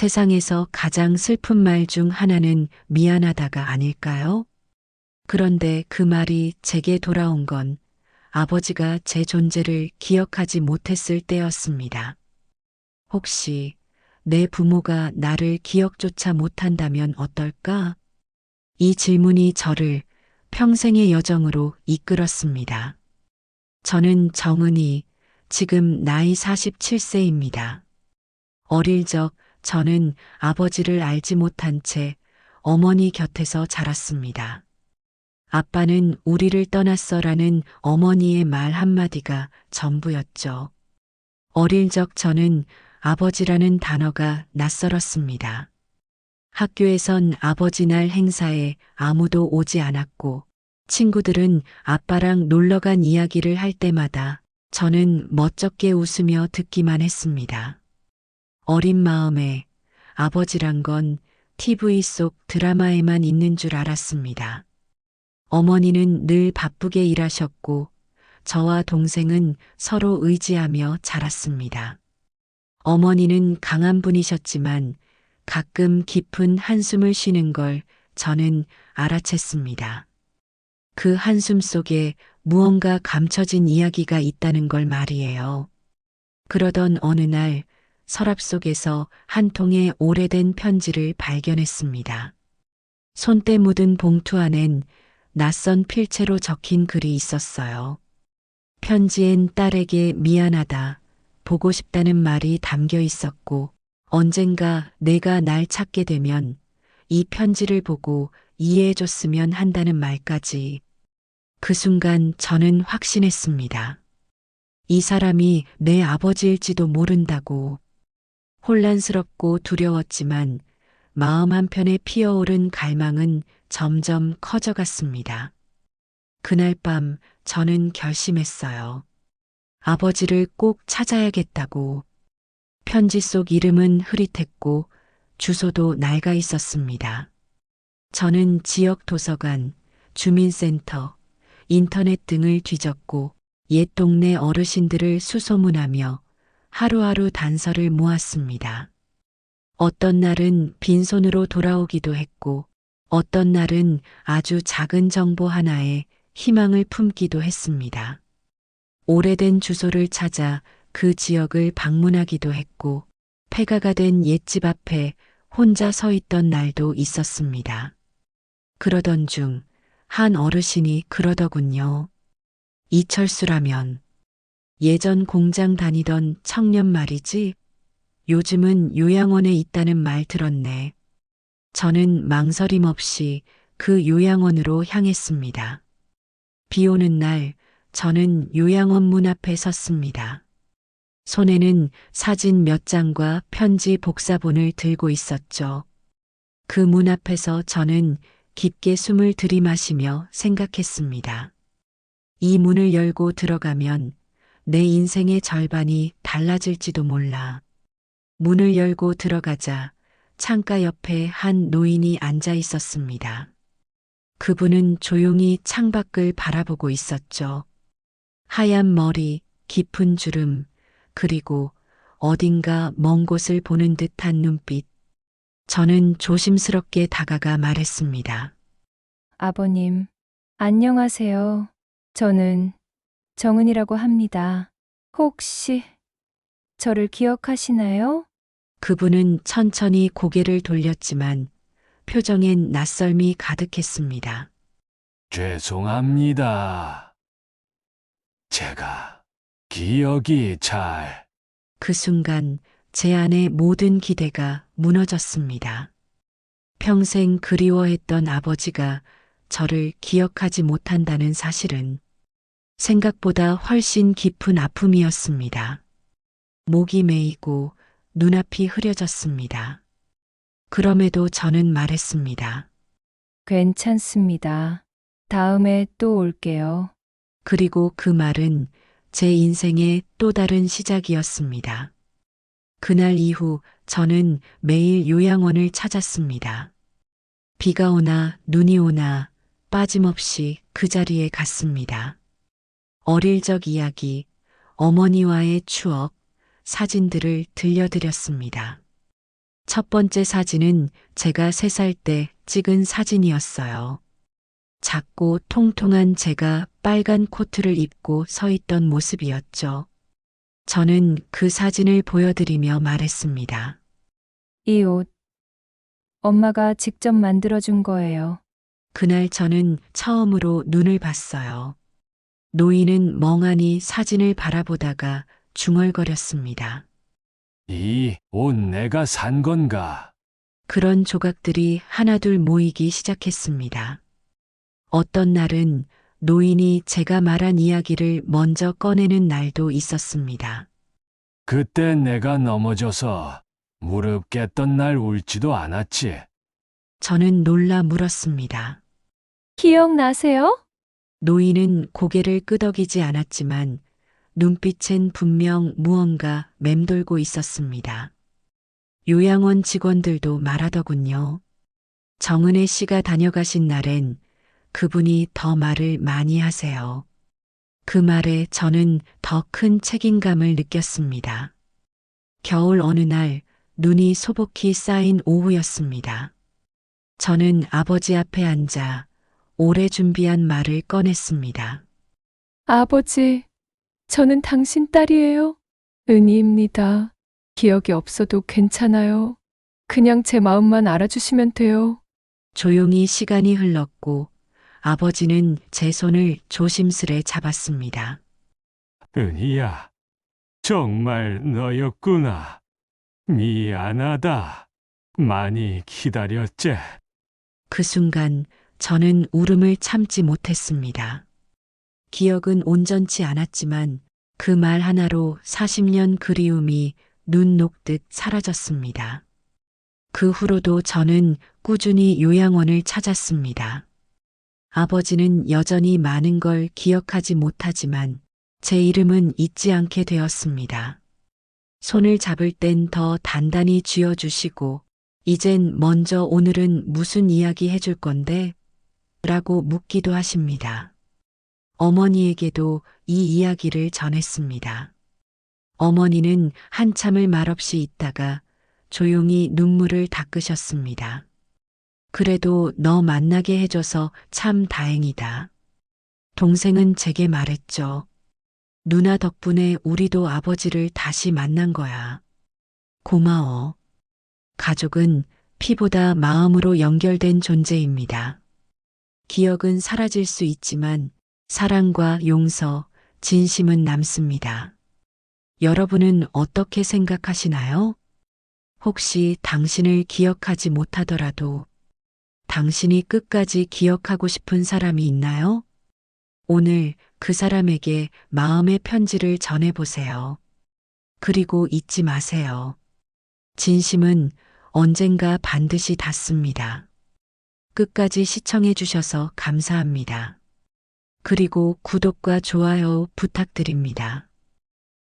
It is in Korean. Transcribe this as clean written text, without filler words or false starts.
세상에서 가장 슬픈 말 중 하나는 미안하다가 아닐까요? 그런데 그 말이 제게 돌아온 건 아버지가 제 존재를 기억하지 못했을 때였습니다. 혹시 내 부모가 나를 기억조차 못한다면 어떨까? 이 질문이 저를 평생의 여정으로 이끌었습니다. 저는 정은이, 지금 나이 47세입니다. 어릴 적 저는 아버지를 알지 못한 채 어머니 곁에서 자랐습니다. 아빠는 우리를 떠났어라는 어머니의 말 한마디가 전부였죠. 어릴 적 저는 아버지라는 단어가 낯설었습니다. 학교에선 아버지 날 행사에 아무도 오지 않았고, 친구들은 아빠랑 놀러 간 이야기를 할 때마다 저는 멋쩍게 웃으며 듣기만 했습니다. 어린 마음에 아버지란 건 TV 속 드라마에만 있는 줄 알았습니다. 어머니는 늘 바쁘게 일하셨고 저와 동생은 서로 의지하며 자랐습니다. 어머니는 강한 분이셨지만 가끔 깊은 한숨을 쉬는 걸 저는 알아챘습니다. 그 한숨 속에 무언가 감춰진 이야기가 있다는 걸 말이에요. 그러던 어느 날 서랍 속에서 한 통의 오래된 편지를 발견했습니다. 손때 묻은 봉투 안엔 낯선 필체로 적힌 글이 있었어요. 편지엔 딸에게 미안하다, 보고 싶다는 말이 담겨 있었고, 언젠가 내가 날 찾게 되면 이 편지를 보고 이해해줬으면 한다는 말까지. 그 순간 저는 확신했습니다. 이 사람이 내 아버지일지도 모른다고. 혼란스럽고 두려웠지만 마음 한편에 피어오른 갈망은 점점 커져갔습니다. 그날 밤 저는 결심했어요. 아버지를 꼭 찾아야겠다고. 편지 속 이름은 흐릿했고 주소도 낡아 있었습니다. 저는 지역 도서관, 주민센터, 인터넷 등을 뒤졌고 옛 동네 어르신들을 수소문하며 하루하루 단서를 모았습니다. 어떤 날은 빈손으로 돌아오기도 했고 어떤 날은 아주 작은 정보 하나에 희망을 품기도 했습니다. 오래된 주소를 찾아 그 지역을 방문하기도 했고 폐가가 된 옛집 앞에 혼자 서 있던 날도 있었습니다. 그러던 중 한 어르신이 그러더군요. 이철수라면 예전 공장 다니던 청년 말이지? 요즘은 요양원에 있다는 말 들었네. 저는 망설임 없이 그 요양원으로 향했습니다. 비 오는 날 저는 요양원 문 앞에 섰습니다. 손에는 사진 몇 장과 편지 복사본을 들고 있었죠. 그 문 앞에서 저는 깊게 숨을 들이마시며 생각했습니다. 이 문을 열고 들어가면 내 인생의 절반이 달라질지도 몰라. 문을 열고 들어가자 창가 옆에 한 노인이 앉아 있었습니다. 그분은 조용히 창밖을 바라보고 있었죠. 하얀 머리, 깊은 주름, 그리고 어딘가 먼 곳을 보는 듯한 눈빛. 저는 조심스럽게 다가가 말했습니다. 아버님, 안녕하세요. 저는 정은이라고 합니다. 혹시 저를 기억하시나요? 그분은 천천히 고개를 돌렸지만 표정엔 낯설미 가득했습니다. 죄송합니다. 제가 기억이 잘... 그 순간 제 안의 모든 기대가 무너졌습니다. 평생 그리워했던 아버지가 저를 기억하지 못한다는 사실은 생각보다 훨씬 깊은 아픔이었습니다. 목이 메이고 눈앞이 흐려졌습니다. 그럼에도 저는 말했습니다. 괜찮습니다. 다음에 또 올게요. 그리고 그 말은 제 인생의 또 다른 시작이었습니다. 그날 이후 저는 매일 요양원을 찾았습니다. 비가 오나 눈이 오나 빠짐없이 그 자리에 갔습니다. 어릴 적 이야기, 어머니와의 추억, 사진들을 들려드렸습니다. 첫 번째 사진은 제가 3살 때 찍은 사진이었어요. 작고 통통한 제가 빨간 코트를 입고 서 있던 모습이었죠. 저는 그 사진을 보여드리며 말했습니다. 이 옷, 엄마가 직접 만들어준 거예요. 그날 저는 처음으로 눈을 봤어요. 노인은 멍하니 사진을 바라보다가 중얼거렸습니다. 이 옷 내가 산 건가? 그런 조각들이 하나둘 모이기 시작했습니다. 어떤 날은 노인이 제가 말한 이야기를 먼저 꺼내는 날도 있었습니다. 그때 내가 넘어져서 무릎 깼던 날 울지도 않았지. 저는 놀라 물었습니다. 기억나세요? 노인은 고개를 끄덕이지 않았지만 눈빛엔 분명 무언가 맴돌고 있었습니다. 요양원 직원들도 말하더군요. 정은혜 씨가 다녀가신 날엔 그분이 더 말을 많이 하세요. 그 말에 저는 더 큰 책임감을 느꼈습니다. 겨울 어느 날 눈이 소복히 쌓인 오후였습니다. 저는 아버지 앞에 앉아 오래 준비한 말을 꺼냈습니다. 아버지, 저는 당신 딸이에요. 은희입니다. 기억이 없어도 괜찮아요. 그냥 제 마음만 알아주시면 돼요. 조용히 시간이 흘렀고 아버지는 제 손을 조심스레 잡았습니다. 은희야, 정말 너였구나. 미안하다. 많이 기다렸지? 그 순간 저는 울음을 참지 못했습니다. 기억은 온전치 않았지만 그 말 하나로 40년 그리움이 눈 녹듯 사라졌습니다. 그 후로도 저는 꾸준히 요양원을 찾았습니다. 아버지는 여전히 많은 걸 기억하지 못하지만 제 이름은 잊지 않게 되었습니다. 손을 잡을 땐 더 단단히 쥐어주시고 이젠 먼저 오늘은 무슨 이야기 해줄 건데? 라고 묻기도 하십니다. 어머니에게도 이 이야기를 전했습니다. 어머니는 한참을 말없이 있다가 조용히 눈물을 닦으셨습니다. 그래도 너 만나게 해줘서 참 다행이다. 동생은 제게 말했죠. 누나 덕분에 우리도 아버지를 다시 만난 거야. 고마워. 가족은 피보다 마음으로 연결된 존재입니다. 기억은 사라질 수 있지만 사랑과 용서, 진심은 남습니다. 여러분은 어떻게 생각하시나요? 혹시 당신을 기억하지 못하더라도 당신이 끝까지 기억하고 싶은 사람이 있나요? 오늘 그 사람에게 마음의 편지를 전해보세요. 그리고 잊지 마세요. 진심은 언젠가 반드시 닿습니다. 끝까지 시청해주셔서 감사합니다. 그리고 구독과 좋아요 부탁드립니다.